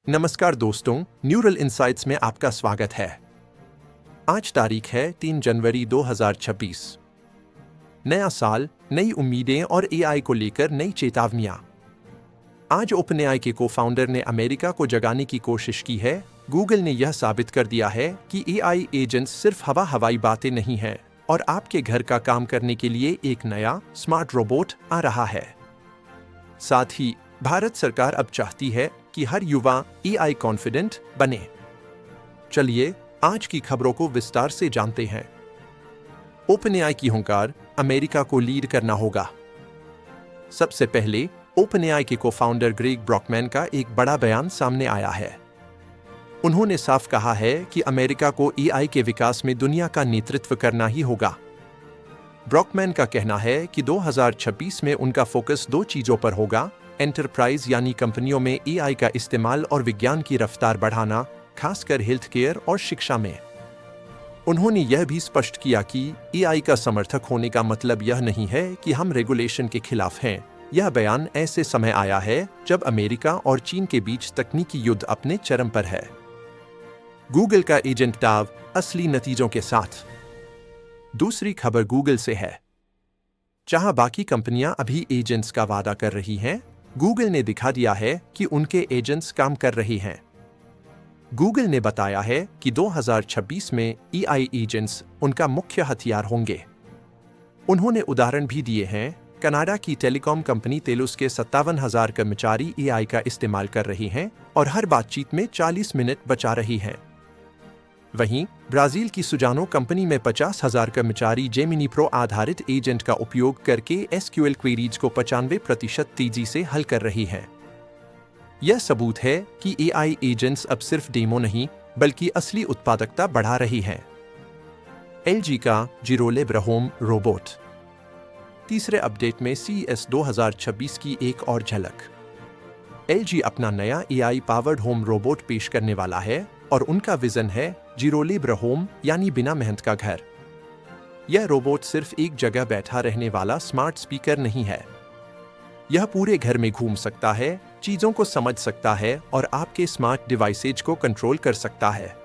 नमस्कार दोस्तों, neural insights में आपका स्वागत है। आज तारीख है 3 जनवरी 2026। नया साल, नई उम्मीदें और एआई को लेकर नई चेतावनियां। आज ओपनएआई के को-फाउंडर ने अमेरिका को जगाने की कोशिश की है। गूगल ने यह साबित कर दिया है कि एआई एजेंट्स सिर्फ हवाई बातें नहीं हैं और आपके घर का काम करने के लिए एक नया स्मार्ट रोबोट आ रहा है। साथ ही भारत सरकार अब चाहती है कि हर युवा एआई कॉन्फिडेंट बने। चलिए आज की खबरों को विस्तार से जानते हैं। ओपनएआई की हुंकार, अमेरिका को लीड करना होगा। सबसे पहले ओपनएआई के को-फाउंडर ग्रेग ब्रॉकमैन का एक बड़ा बयान सामने आया है। उन्होंने साफ कहा है कि अमेरिका को एआई के विकास में दुनिया का नेतृत्व करना ही होगा। ब्रॉकमैन का कहना है कि 2026 में उनका फोकस 2 चीजों पर होगा: एंटरप्राइज यानी कंपनियों में एआई का इस्तेमाल और विज्ञान की रफ्तार बढ़ाना, खासकर हेल्थ केयर और शिक्षा में। उन्होंने यह भी स्पष्ट किया कि एआई का समर्थक होने का मतलब यह नहीं है कि हम रेगुलेशन के खिलाफ हैं। यह बयान ऐसे समय आया है जब अमेरिका और चीन के बीच तकनीकी युद्ध अपने चरम पर है। गूगल का एजेंट दाव, असली नतीजों के साथ। दूसरी खबर गूगल से है। जहां बाकी कंपनियां अभी एजेंट्स का वादा कर रही हैं, गूगल ने दिखा दिया है कि उनके एजेंट्स काम कर रहे हैं। गूगल ने बताया है कि 2026 में एआई एजेंट्स उनका मुख्य हथियार होंगे। उन्होंने उदाहरण भी दिए हैं। कनाडा की टेलीकॉम कंपनी तेलुस के 57,000 कर्मचारी एआई का इस्तेमाल कर रहे हैं और हर बातचीत में 40 मिनट बचा रही हैं। वहीं ब्राजील की सुजानो कंपनी में 50,000 कर्मचारी जेमिनी प्रो आधारित एजेंट का उपयोग करके एसक्यूएल क्वेरीज को 95% तेजी से हल कर रही हैं। यह सबूत है कि एआई एजेंट्स अब सिर्फ डेमो नहीं, बल्कि असली उत्पादकता बढ़ा रही हैं। एलजी का जिरोलेब्रा होम रोबोट। तीसरे अपडेट में CES 2026 की एक और झलक। एलजी अपना नया एआई पावर्ड होम रोबोट पेश करने वाला है और उनका विजन है जिरोलेब्रा होम यानी बिना मेहनत का घर। यह रोबोट सिर्फ एक जगह बैठा रहने वाला स्मार्ट स्पीकर नहीं है। यह पूरे घर में घूम सकता है, चीजों को समझ सकता है और आपके स्मार्ट डिवाइसेज को कंट्रोल कर सकता है।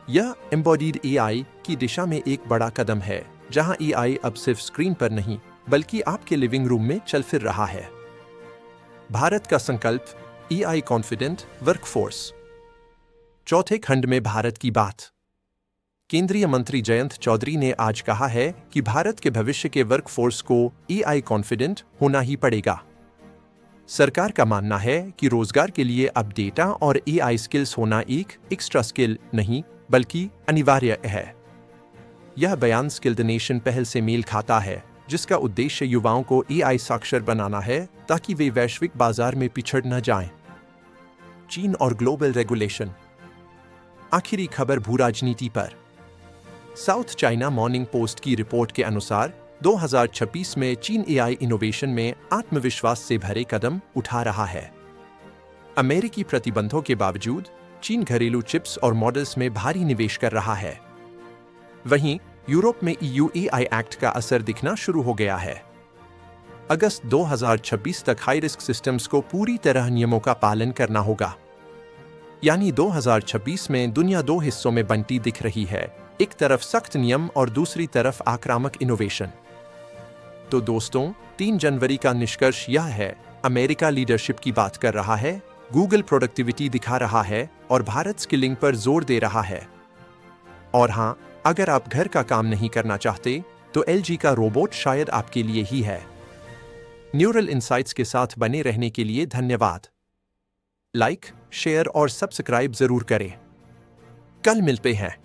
यह एम्बॉडीड एआई की दिशा में एक बड़ा कदम है, जहां एआई अब सिर्फ स्क्रीन पर नहीं, बल्कि आपके लिविंग रूम में चल फिर रहा है। भारत का संकल्प, एआई कॉन्फिडेंट वर्कफोर्स। चौथे खंड में भारत की बात। केंद्रीय मंत्री जयंत चौधरी ने आज कहा है कि भारत के भविष्य के वर्कफोर्स को एआई कॉन्फिडेंट होना ही पड़ेगा। सरकार का मानना है कि रोजगार के लिए अब डेटा और एआई स्किल्स होना एक एक्स्ट्रा स्किल नहीं, बल्कि अनिवार्य है। यह बयान स्किल्ड नेशन पहल से मेल खाता है, जिसका उद्देश्य युवाओं को एआई साक्षर बनाना है ताकि वे वैश्विक बाजार में पिछड़ न जाएं। चीन और ग्लोबल रेगुलेशन। आखिरी खबर भू राजनीति पर। साउथ चाइना मॉर्निंग पोस्ट की रिपोर्ट के अनुसार 2026 में चीन एआई इनोवेशन में आत्मविश्वास से भरे कदम उठा रहा है। अमेरिकी प्रतिबंधों के बावजूद चीन घरेलू चिप्स और मॉडल्स में भारी निवेश कर रहा है। वहीं यूरोप में EU एआई एक्ट का असर दिखना शुरू हो गया है। अगस्त 2026 तक हाई रिस्क सिस्टम्स को पूरी तरह नियमों का पालन करना होगा। यानी 2026 में दुनिया 2 हिस्सों में बंटी दिख रही है, एक तरफ सख्त नियम और दूसरी तरफ आक्रामक इनोवेशन। तो दोस्तों, 3 जनवरी का निष्कर्ष यह है: अमेरिका लीडरशिप की बात कर रहा है, गूगल प्रोडक्टिविटी दिखा रहा है और भारत स्किलिंग पर जोर दे रहा है। और हाँ, अगर आप घर का काम नहीं करना चाहते, तो एलजी का रोबोट शायद आपके लिए ही है। न्यूरल इनसाइट्स के साथ बने रहने के लिए धन्यवाद। लाइक, शेयर और सब्सक्राइब जरूर करें। कल मिलते हैं।